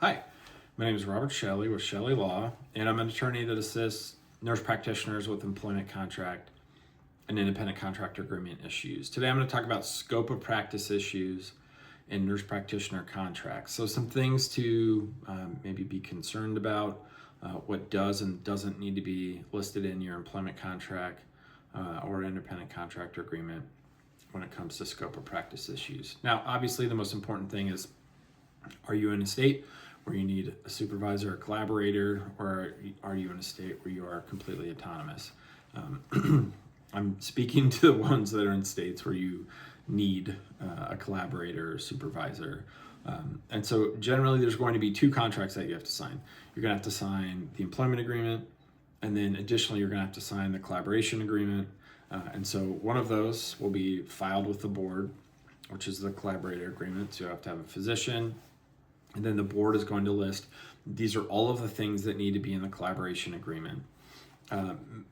Hi, my name is Robert Chelle with Chelle Law, and I'm an attorney that assists nurse practitioners with employment contract and independent contractor agreement issues. Today I'm going to talk about scope of practice issues in nurse practitioner contracts. So some things to maybe be concerned about, what does and doesn't need to be listed in your employment contract or independent contractor agreement when it comes to scope of practice issues. Now, obviously the most important thing is, are you in a state where you need a supervisor or collaborator, or are you in a state where you are completely autonomous? I'm speaking to the ones that are in states where you need a collaborator or supervisor. And so generally there's going to be two contracts that you have to sign. You're going to have to sign the employment agreement, and then additionally you're going to have to sign the collaboration agreement. And so one of those will be filed with the board, which is the collaborator agreement. So you have to have a physician, and then the board is going to list, these are all of the things that need to be in the collaboration agreement.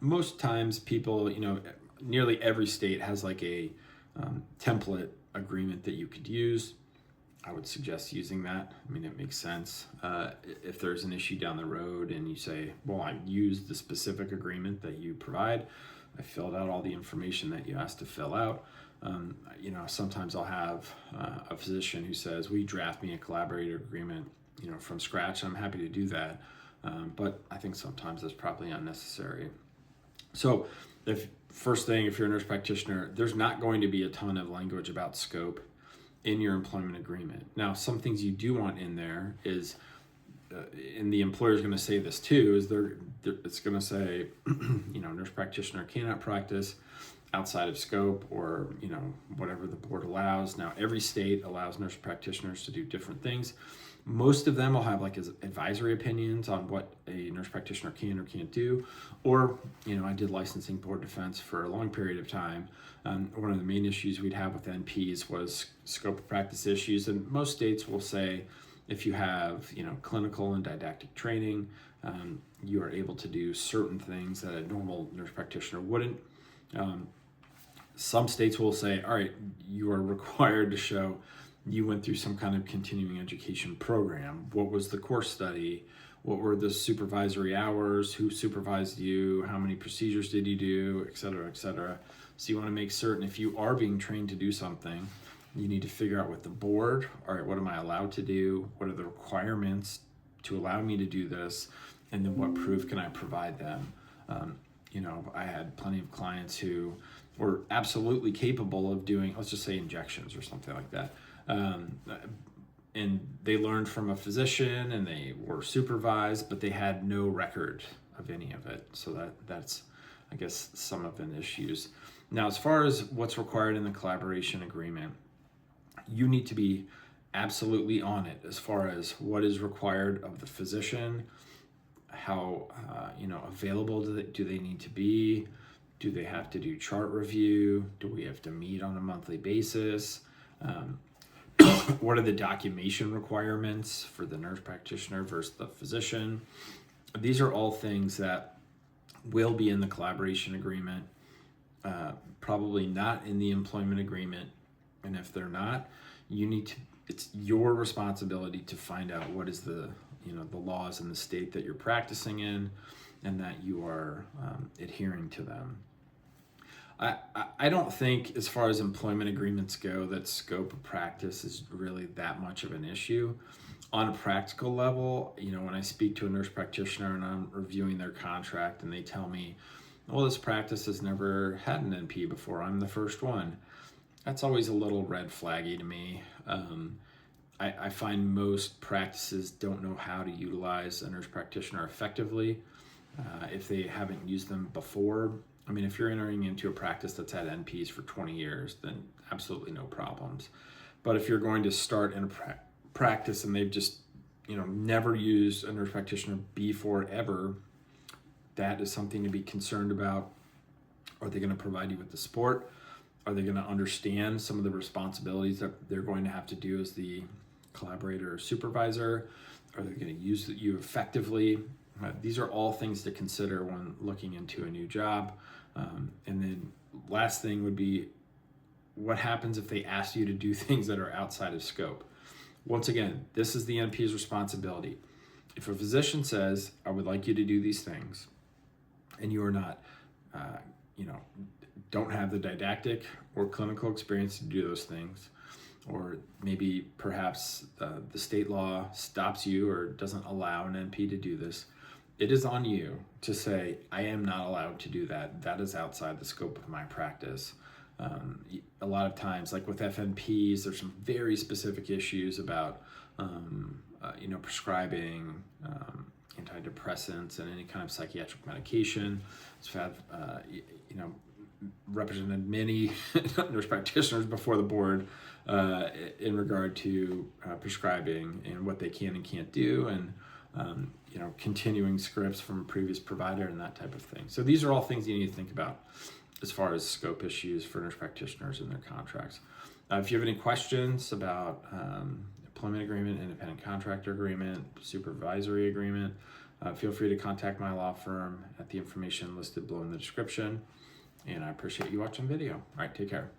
Most times people, nearly every state has like a template agreement that you could use. I would suggest using that. I mean, it makes sense. If there's an issue down the road and you say, well, I used the specific agreement that you provide, I filled out all the information that you asked to fill out. Sometimes I'll have a physician who says, will you draft me a collaborator agreement, from scratch? I'm happy to do that. But I think sometimes that's probably unnecessary. So first thing, if you're a nurse practitioner, there's not going to be a ton of language about scope in your employment agreement. Now, some things you do want in there is, and the employer is going to say this too, is it's going to say, nurse practitioner cannot practice outside of scope, or whatever the board allows. Now, every state allows nurse practitioners to do different things. Most of them will have like advisory opinions on what a nurse practitioner can or can't do. Or, I did licensing board defense for a long period of time. One of the main issues we'd have with NPs was scope of practice issues. And most states will say, if you have, clinical and didactic training, you are able to do certain things that a normal nurse practitioner wouldn't. Some states will say, all right, you are required to show you went through some kind of continuing education program. What was the course study? What were the supervisory hours? Who supervised you? How many procedures did you do? Et cetera, et cetera. So you want to make certain if you are being trained to do something, you need to figure out with the board, all right, what am I allowed to do? What are the requirements to allow me to do this? And then what proof can I provide them? I had plenty of clients who were absolutely capable of doing, let's just say, injections or something like that. And they learned from a physician and they were supervised, but they had no record of any of it. So that's, I guess, some of the issues. Now, as far as what's required in the collaboration agreement, you need to be absolutely on it as far as what is required of the physician, how available do they need to be, do they have to do chart review, do we have to meet on a monthly basis, what are the documentation requirements for the nurse practitioner versus the physician. These are all things that will be in the collaboration agreement, probably not in the employment agreement. And if they're not, it's your responsibility to find out what is the laws in the state that you're practicing in, and that you are adhering to them. I don't think, as far as employment agreements go, that scope of practice is really that much of an issue. On a practical level, when I speak to a nurse practitioner and I'm reviewing their contract and they tell me, well, this practice has never had an NP before, I'm the first one. That's always a little red flaggy to me. I find most practices don't know how to utilize a nurse practitioner effectively if they haven't used them before. I mean, if you're entering into a practice that's had NPs for 20 years, then absolutely no problems. But if you're going to start in a practice and they've just, never used a nurse practitioner before ever, that is something to be concerned about. Are they going to provide you with the support? Are they going to understand some of the responsibilities that they're going to have to do as the collaborator or supervisor? Are they going to use you effectively? These are all things to consider when looking into a new job. And then last thing would be, what happens if they ask you to do things that are outside of scope? Once again, this is the NP's responsibility. If a physician says, I would like you to do these things, and you are not, don't have the didactic or clinical experience to do those things, or maybe perhaps the state law stops you or doesn't allow an NP to do this, it is on you to say, I am not allowed to do that. That is outside the scope of my practice. A lot of times, like with FNPs, there's some very specific issues about, prescribing antidepressants and any kind of psychiatric medication. So I've represented many nurse practitioners before the board in regard to prescribing and what they can and can't do, and continuing scripts from a previous provider and that type of thing. So these are all things you need to think about as far as scope issues for nurse practitioners and their contracts. If you have any questions about employment agreement, independent contractor agreement, supervisory agreement, feel free to contact my law firm at the information listed below in the description. And I appreciate you watching the video. All right, take care.